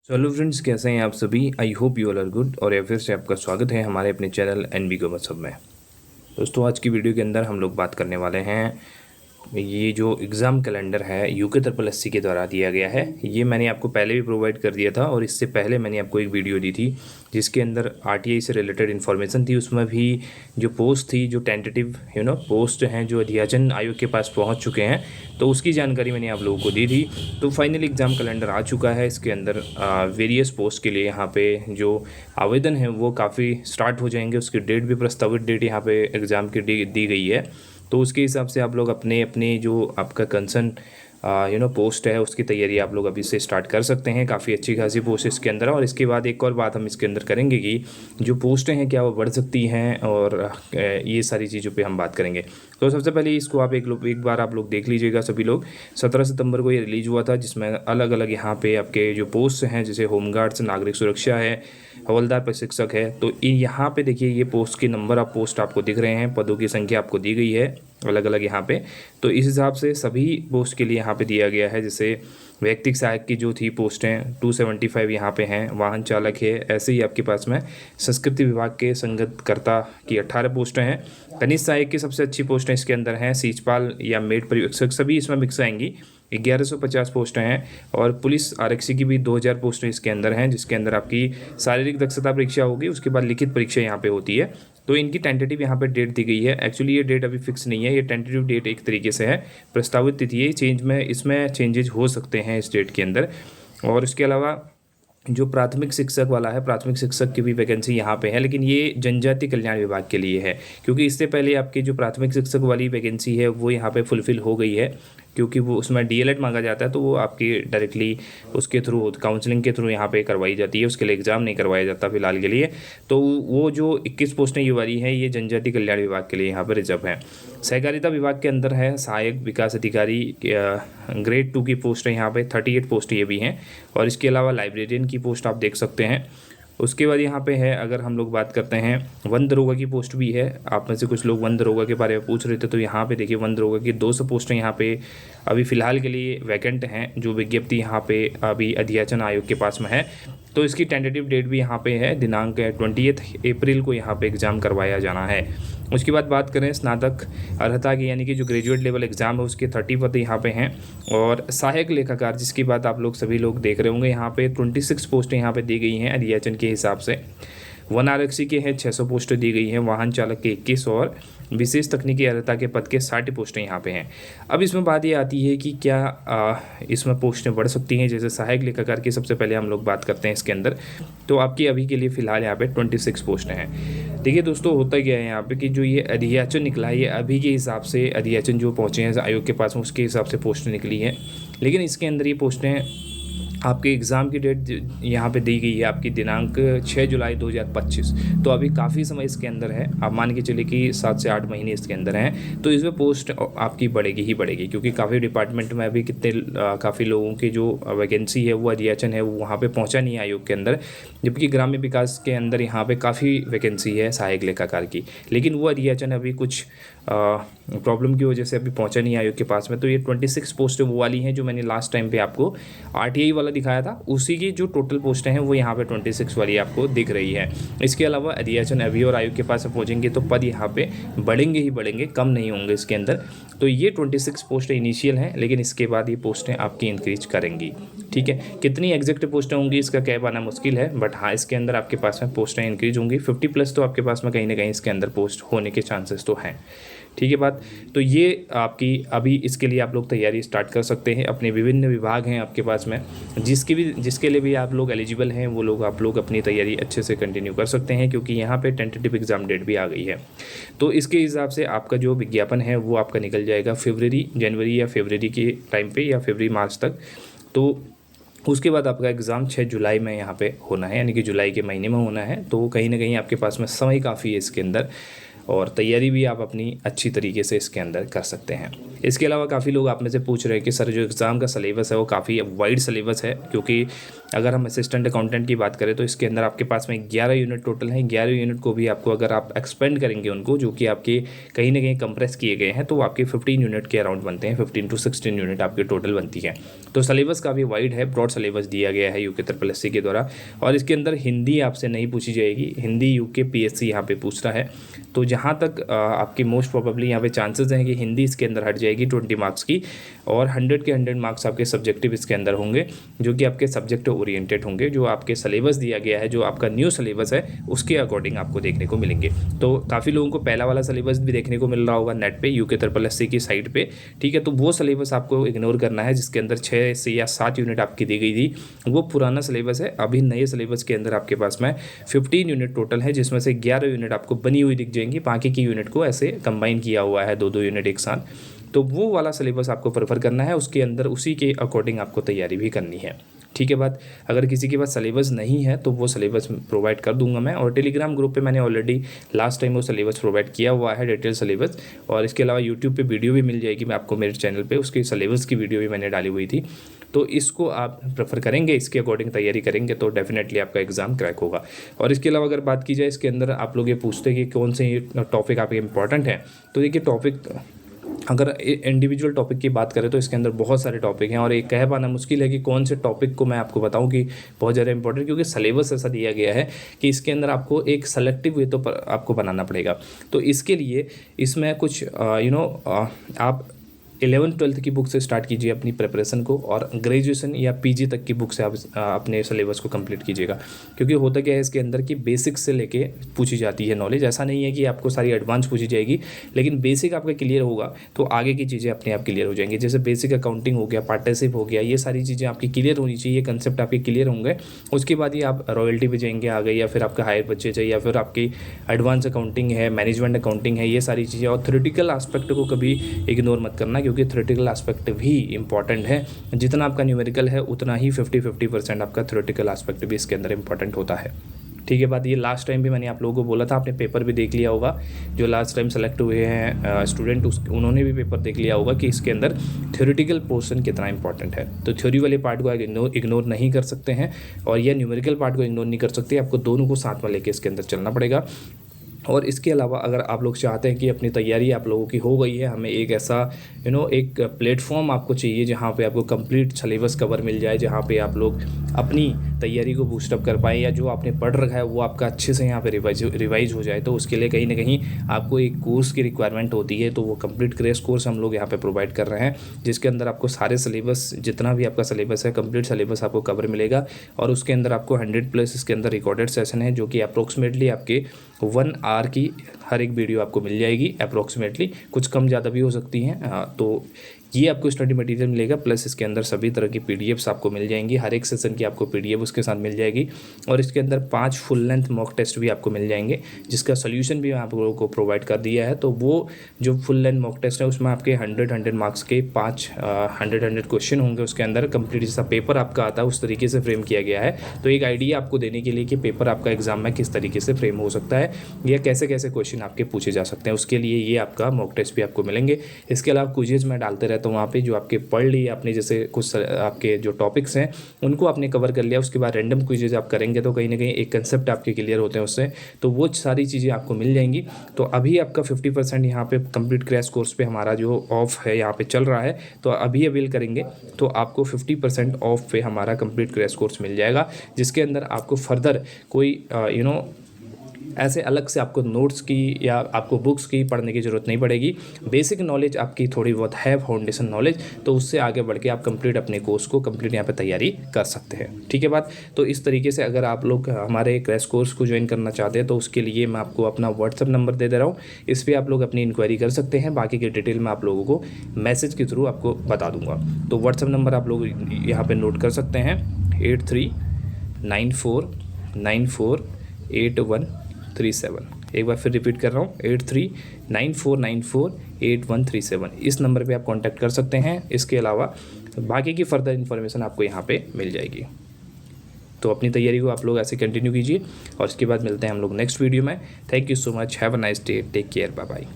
Hello friends, कैसे हैं आप सभी। I hope you all are good. और फिर से आपका स्वागत है हमारे अपने चैनल एनबी को मसब में। दोस्तों, आज की वीडियो के अंदर हम लोग बात करने वाले हैं ये जो एग्ज़ाम कैलेंडर है यूके ट्रिपल एससी के द्वारा दिया गया है। ये मैंने आपको पहले भी प्रोवाइड कर दिया था और इससे पहले मैंने आपको एक वीडियो दी थी जिसके अंदर आरटीआई से रिलेटेड इन्फॉर्मेशन थी। उसमें भी जो पोस्ट थी, जो टेंटेटिव पोस्ट हैं जो अध्याचन आयोग के पास पहुंच चुके हैं, तो उसकी जानकारी मैंने आप लोगों को दी थी। तो फाइनली एग्ज़ाम कैलेंडर आ चुका है। इसके अंदर वेरियस पोस्ट के लिए यहाँ पे जो आवेदन है वो काफ़ी स्टार्ट हो जाएंगे। उसकी डेट भी, प्रस्तावित डेट यहाँ पे एग्ज़ाम की दी गई है। तो उसके हिसाब से आप लोग अपने अपने जो आपका कंसर्न पोस्ट है उसकी तैयारी आप लोग अभी से स्टार्ट कर सकते हैं। काफ़ी अच्छी खासी पोस्ट इसके अंदर है। और इसके बाद एक और बात हम इसके अंदर करेंगे कि जो पोस्टें हैं क्या वो बढ़ सकती हैं, और ये सारी चीज़ों पे हम बात करेंगे। तो सबसे पहले इसको आप एक बार आप लोग देख लीजिएगा सभी लोग। 17 सितंबर को ये रिलीज हुआ था, जिसमें अलग अलग यहाँ पे आपके जो पोस्ट हैं जैसे होमगार्ड्स, नागरिक सुरक्षा है, हवलदार प्रशिक्षक है। तो यहाँ पे देखिए ये पोस्ट के नंबर ऑफ पोस्ट आपको दिख रहे हैं, पदों की संख्या आपको दी गई है अलग अलग यहाँ पे। तो इस हिसाब से सभी पोस्ट के लिए यहाँ पे दिया गया है। जैसे व्यक्तिक सहायक की जो थी पोस्टें 275 यहाँ पे हैं, वाहन चालक है, ऐसे ही आपके पास में संस्कृति विभाग के संगतकर्ता की 18 पोस्टें हैं। कनिष्ठ सहायक की सबसे अच्छी पोस्टें इसके अंदर हैं, सीचपाल या मेड पर्यवेक्षक सभी इसमें मिक्स आएंगी। 1150 पोस्टें हैं। और पुलिस आरक्षी की भी 2000 पोस्टें इसके अंदर हैं, जिसके अंदर आपकी शारीरिक दक्षता परीक्षा होगी, उसके बाद लिखित परीक्षा यहाँ पे होती है। तो इनकी टेंटेटिव यहाँ पे डेट दी गई है। एक्चुअली ये डेट अभी फिक्स नहीं है, ये टेंटेटिव डेट एक तरीके से है, प्रस्तावित तिथि है। चेंज में इसमें चेंजेज हो सकते हैं इस डेट के अंदर। और इसके अलावा जो प्राथमिक शिक्षक वाला है, प्राथमिक शिक्षक की भी वैकेंसी यहाँ पे है, लेकिन ये जनजाति कल्याण विभाग के लिए है, क्योंकि इससे पहले आपकी जो प्राथमिक शिक्षक वाली वैकेंसी है वो यहाँ पे फुलफिल हो गई है, क्योंकि वो उसमें डीएलएड मांगा जाता है। तो वो आपकी डायरेक्टली उसके थ्रू, काउंसलिंग के थ्रू यहाँ पे करवाई जाती है, उसके लिए एग्ज़ाम नहीं करवाया जाता फिलहाल के लिए। तो वो जो 21 पोस्टें ये वाली हैं, ये जनजाति कल्याण विभाग के लिए यहाँ पर रिजर्व है। सहकारिता विभाग के अंदर है सहायक विकास अधिकारी ग्रेड 2 की पोस्ट है यहाँ पे, 38 पोस्ट ये भी हैं। और इसके अलावा लाइब्रेरियन की पोस्ट आप देख सकते हैं। उसके बाद यहाँ पे है, अगर हम लोग बात करते हैं, वन दरोगा की पोस्ट भी है। आप में से कुछ लोग वन दरोगा के बारे में पूछ रहे थे, तो यहाँ पे देखिए वन दरोगा की 200 पोस्टें यहाँ पे अभी फ़िलहाल के लिए वैकेंट हैं, जो विज्ञप्ति यहाँ पे अभी अध्याचन आयोग के पास में है। तो इसकी टेंटेटिव डेट भी यहाँ पे है, दिनांक 20 अप्रैल को यहाँ पे एग्ज़ाम करवाया जाना है। उसके बाद बात करें स्नातक अर्हता की, यानी कि जो ग्रेजुएट लेवल एग्ज़ाम है उसके 30 पद यहाँ पे हैं। और सहायक लेखाकार, जिसकी बात आप लोग सभी लोग देख रहे होंगे, यहाँ पे 26 पोस्टें यहाँ पे दी गई हैं अध्याचन के हिसाब से। वन आरक्षी के हैं 600 पोस्टें दी गई हैं, वाहन चालक के 21 और विशेष तकनीकी अर्हता के पद के 60 पोस्टें यहाँ पे हैं। अब इसमें बात ये आती है कि क्या इसमें पोस्टें बढ़ सकती हैं। जैसे सहायक लेखाकार की सबसे पहले हम लोग बात करते हैं इसके अंदर, तो आपकी अभी के लिए फ़िलहाल यहाँ पे 26 पोस्टें हैं। देखिए दोस्तों, होता क्या है यहाँ पे कि जो ये अध्याचन निकला है, ये अभी के हिसाब से अध्याचन जो पहुँचे हैं आयोग के पास में उसके हिसाब से पोस्टें निकली हैं। लेकिन इसके अंदर ये पोस्टें आपके एग्ज़ाम की डेट यहाँ पे दी गई है, आपकी दिनांक 6 जुलाई 2025। तो अभी काफ़ी समय इसके अंदर है, आप मान के चलिए कि 7 से 8 महीने इसके अंदर हैं। तो इसमें पोस्ट आपकी बढ़ेगी ही बढ़ेगी, क्योंकि काफ़ी डिपार्टमेंट में अभी काफ़ी लोगों की जो वैकेंसी है वो अध्याचन है वो वहाँ पर पहुँचा नहीं है आयोग के अंदर। जबकि ग्राम्य विकास के अंदर यहाँ पर काफ़ी वैकेंसी है सहायक लेखाकार की, लेकिन वो अध्याचन अभी कुछ प्रॉब्लम की वजह से अभी पहुँचा नहीं आयोग के पास में। तो ये 26 पोस्टें वो वाली हैं जो मैंने लास्ट टाइम पे आपको आरटीआई वाला दिखाया था, उसी की जो टोटल पोस्टें हैं वो यहाँ पे 26 वाली आपको दिख रही है। इसके अलावा अध्याचन अभी और आयोग के पास पहुँचेंगे तो पद यहाँ पे बढ़ेंगे ही बढ़ेंगे, कम नहीं होंगे इसके अंदर। तो ये 26 पोस्टें इनिशियल हैं, लेकिन इसके बाद ये पोस्टें आपकी इंक्रीज करेंगी। ठीक है, कितनी एग्जैक्ट पोस्टें होंगी इसका कह पाना मुश्किल है, बट हाँ इसके अंदर आपके पास में पोस्टें इंक्रीज होंगी। 50+ तो आपके पास में कहीं ना कहीं इसके अंदर पोस्ट होने के चांसेस तो हैं। ठीक है बात। तो ये आपकी अभी इसके लिए आप लोग तैयारी स्टार्ट कर सकते हैं। अपने विभिन्न विभाग हैं आपके पास में, जिसके लिए भी आप लोग एलिजिबल हैं, वो लोग आप लोग अपनी तैयारी अच्छे से कंटिन्यू कर सकते हैं, क्योंकि यहाँ पे टेंटेटिव एग्ज़ाम डेट भी आ गई है। तो इसके हिसाब से आपका जो विज्ञापन है वो आपका निकल जाएगा जनवरी या फरवरी के टाइम पे, या फरवरी मार्च तक। तो उसके बाद आपका एग्ज़ाम 6 जुलाई में यहाँ पे होना है, यानी कि जुलाई के महीने में होना है। तो कहीं ना कहीं आपके पास में समय काफ़ी है इसके अंदर, और तैयारी भी आप अपनी अच्छी तरीके से इसके अंदर कर सकते हैं। इसके अलावा काफ़ी लोग आप में से पूछ रहे हैं कि सर जो एग्ज़ाम का सिलेबस है वो काफ़ी वाइड सिलेबस है, क्योंकि अगर हम असिस्टेंट अकाउंटेंट की बात करें तो इसके अंदर आपके पास में 11 यूनिट टोटल हैं। 11 यूनिट को भी आपको अगर आप एक्सपेंड करेंगे उनको, जो कि आपके कहीं ना कहीं कंप्रेस किए गए हैं, तो आपके 15 यूनिट के अराउंड बनते हैं। 15 to 16 यूनिट आपकी टोटल बनती है। तो सिलेबस काफ़ी वाइड है, ब्रॉड सिलेबस दिया गया है यूके SSC के द्वारा। और इसके अंदर हिंदी आपसे नहीं पूछी जाएगी, हिंदी यूके PSC यहाँ पे पूछ रहा है। तो जहाँ तक आपकी मोस्ट प्रोबेबली यहाँ पे चांसेस हैं कि हिंदी इसके अंदर हट जाएगी 20 मार्क्स की, और 100 के 100 मार्क्स आपके सब्जेक्टिव इसके अंदर होंगे, जो कि आपके सब्जेक्ट ओरिएंटेड होंगे। जो आपके सिलेबस दिया गया है, जो आपका न्यू सिलेबस है, उसके अकॉर्डिंग आपको देखने को मिलेंगे। तो काफ़ी लोगों को पहला वाला सिलेबस भी देखने को मिल रहा होगा नेट पे, यूके SSC की साइट पे, ठीक है। तो वो सिलेबस आपको इग्नोर करना है जिसके अंदर 6 से या 7 यूनिट आपकी दी गई थी, वो पुराना सिलेबस है। अभी नए सिलेबस के अंदर आपके पास में 15 यूनिट टोटल है, जिसमें से 11 यूनिट आपको बनी हुई दिख जाएंगी, बाकी की यूनिट को ऐसे कंबाइन किया हुआ है, 2-2 यूनिट एक साथ। तो वो वाला सिलेबस आपको प्रेफर करना है, उसके अंदर उसी के अकॉर्डिंग आपको तैयारी भी करनी है, ठीक है बात। अगर किसी के पास सिलेबस नहीं है तो वो सिलेबस प्रोवाइड कर दूंगा मैं, और टेलीग्राम ग्रुप पे मैंने ऑलरेडी लास्ट टाइम वो सिलेबस प्रोवाइड किया हुआ है, डिटेल सिलेबस। और इसके अलावा यूट्यूब पे वीडियो भी मिल जाएगी मैं आपको मेरे चैनल पे, उसके सिलेबस की वीडियो भी मैंने डाली हुई थी। तो इसको आप प्रेफर करेंगे, इसके अकॉर्डिंग तैयारी करेंगे तो डेफिनेटली आपका एग्जाम क्रैक होगा। और इसके अलावा अगर बात की जाए, इसके अंदर आप लोग ये पूछते हैं कि कौन से टॉपिक आपके इंपॉर्टेंट हैं, तो देखिए टॉपिक, अगर इंडिविजुअल टॉपिक की बात करें तो इसके अंदर बहुत सारे टॉपिक हैं, और ये कह पाना मुश्किल है कि कौन से टॉपिक को मैं आपको बताऊं कि बहुत ज़्यादा इंपॉर्टेंट, क्योंकि सिलेबस ऐसा दिया गया है कि इसके अंदर आपको एक सेलेक्टिव वे तो आपको बनाना पड़ेगा। तो इसके लिए इसमें कुछ आप 11th-12th की बुक से स्टार्ट कीजिए अपनी प्रिपरेशन को, और ग्रेजुएशन या PG तक की बुक से आप अपने सिलेबस को कंप्लीट कीजिएगा। क्योंकि होता क्या है, इसके अंदर की बेसिक से लेके पूछी जाती है नॉलेज। ऐसा नहीं है कि आपको सारी एडवांस पूछी जाएगी, लेकिन बेसिक आपका क्लियर होगा तो आगे की चीज़ें अपने आप क्लियर हो जाएंगी। जैसे बेसिक अकाउंटिंग हो गया, पार्टनरशिप हो गया, ये सारी चीज़ें आपकी क्लियर होनी चाहिए, ये कंसेप्ट आपके क्लियर होंगे। उसके बाद ही आप रॉयल्टी पे जाएंगे आगे, या फिर आपका हायर परचेज है, या फिर आपकी एडवांस अकाउंटिंग है, मैनेजमेंट अकाउंटिंग है, ये सारी चीज़ें। और थ्योरेटिकल एस्पेक्ट को कभी इग्नोर मत करना, क्योंकि थ्योरेटिकल एस्पेक्ट भी इंपॉर्टेंट है। जितना आपका न्यूमेरिकल है उतना ही 50-50% आपका थ्योरेटिकल एस्पेक्ट भी इसके अंदर इंपॉर्टेंट होता है, ठीक है बात। ये लास्ट टाइम भी मैंने आप लोगों को बोला था, आपने पेपर भी देख लिया होगा, जो लास्ट टाइम सेलेक्ट हुए हैं स्टूडेंट उन्होंने भी पेपर देख लिया होगा कि इसके अंदर थ्योरेटिकल पोर्शन कितना इंपॉर्टेंट है। तो थ्योरी वाले पार्ट को इग्नोर नहीं कर सकते हैं, और यह न्यूमेरिकल पार्ट को इग्नोर नहीं कर सकते, आपको दोनों को साथ में लेके इसके अंदर चलना पड़ेगा। और इसके अलावा अगर आप लोग चाहते हैं कि अपनी तैयारी आप लोगों की हो गई है, हमें एक ऐसा एक प्लेटफॉर्म आपको चाहिए जहाँ पे आपको कंप्लीट सिलेबस कवर मिल जाए, जहाँ पे आप लोग अपनी तैयारी को बूस्टअप कर पाएँ, या जो आपने पढ़ रखा है वो आपका अच्छे से यहाँ पे रिवाइज हो जाए। तो उसके लिए कहीं ना कहीं आपको एक कोर्स की रिक्वायरमेंट होती है, तो वो कंप्लीट क्रैश कोर्स हम लोग यहाँ पे प्रोवाइड कर रहे हैं, जिसके अंदर आपको सारे सिलेबस, जितना भी आपका सिलेबस है, कंप्लीट सिलेबस आपको कवर मिलेगा। और उसके अंदर आपको 100+ इसके अंदर रिकॉर्डेड सेशन है, जो कि अप्रोक्सीमेटली आपके 1 आवर की हर एक वीडियो आपको मिल जाएगी अप्रोक्सीमेटली, कुछ कम ज़्यादा भी हो सकती हैं। तो ये आपको स्टडी मटेरियल मिलेगा, प्लस इसके अंदर सभी तरह की PDFs आपको मिल जाएंगी, हर एक सेशन की आपको PDF उसके साथ मिल जाएगी। और इसके अंदर 5 फुल लेंथ मॉक टेस्ट भी आपको मिल जाएंगे, जिसका सोल्यूशन भी आप लोगों को प्रोवाइड कर दिया है। तो वो जो फुल लेंथ मॉक टेस्ट है उसमें आपके 100 मार्क्स के 5 100 क्वेश्चन होंगे उसके अंदर। कंप्लीट जैसा पेपर आपका आता है उस तरीके से फ्रेम किया गया है। तो एक आइडिया आपको देने के लिए कि पेपर आपका एग्जाम में किस तरीके से फ्रेम हो सकता है, या कैसे कैसे क्वेश्चन आपके पूछे जा सकते हैं, उसके लिए ये आपका मॉक टेस्ट भी आपको मिलेंगे। इसके अलावा क्विजेज मैं डालते रहता हूँ वहाँ पे, जो आपके पढ़ लिए आपने, जैसे कुछ आपके जो टॉपिक्स हैं उनको आपने कवर कर लिया, उसके बाद रैंडम क्विजेज आप करेंगे तो कहीं ना कहीं एक कंसेप्ट आपके क्लियर होते हैं उससे, तो वो सारी चीज़ें आपको मिल जाएंगी। तो अभी आपका 50% यहाँ पे कंप्लीट क्रैश कोर्स पे हमारा जो ऑफ है यहाँ पे चल रहा है, तो अभी अवेल करेंगे तो आपको 50% ऑफ पे हमारा कंप्लीट क्रैश कोर्स मिल जाएगा, जिसके अंदर आपको फर्दर कोई ऐसे अलग से आपको नोट्स की या आपको बुक्स की पढ़ने की ज़रूरत नहीं पड़ेगी। बेसिक नॉलेज आपकी थोड़ी बहुत है, फाउंडेशन नॉलेज, तो उससे आगे बढ़ के आप कंप्लीट अपने कोर्स को कंप्लीट यहाँ पे तैयारी कर सकते हैं, ठीक है बात। तो इस तरीके से अगर आप लोग हमारे क्रैश कोर्स को ज्वाइन करना चाहते हैं तो उसके लिए मैं आपको अपना व्हाट्सअप नंबर दे रहा हूँ, इस पर आप लोग अपनी इंक्वायरी कर सकते हैं। बाकी की डिटेल मैं आप लोगों को मैसेज के थ्रू आपको बता दूँगा। तो व्हाट्सअप नंबर आप लोग यहाँ पर नोट कर सकते हैं 8394948137। एक बार फिर रिपीट कर रहा हूँ 8394948137। इस नंबर पे आप कांटेक्ट कर सकते हैं। इसके अलावा बाकी की फर्दर इन्फॉर्मेशन आपको यहाँ पे मिल जाएगी। तो अपनी तैयारी को आप लोग ऐसे कंटिन्यू कीजिए और इसके बाद मिलते हैं हम लोग नेक्स्ट वीडियो में। Thank you so much, have a nice day, take care, bye bye.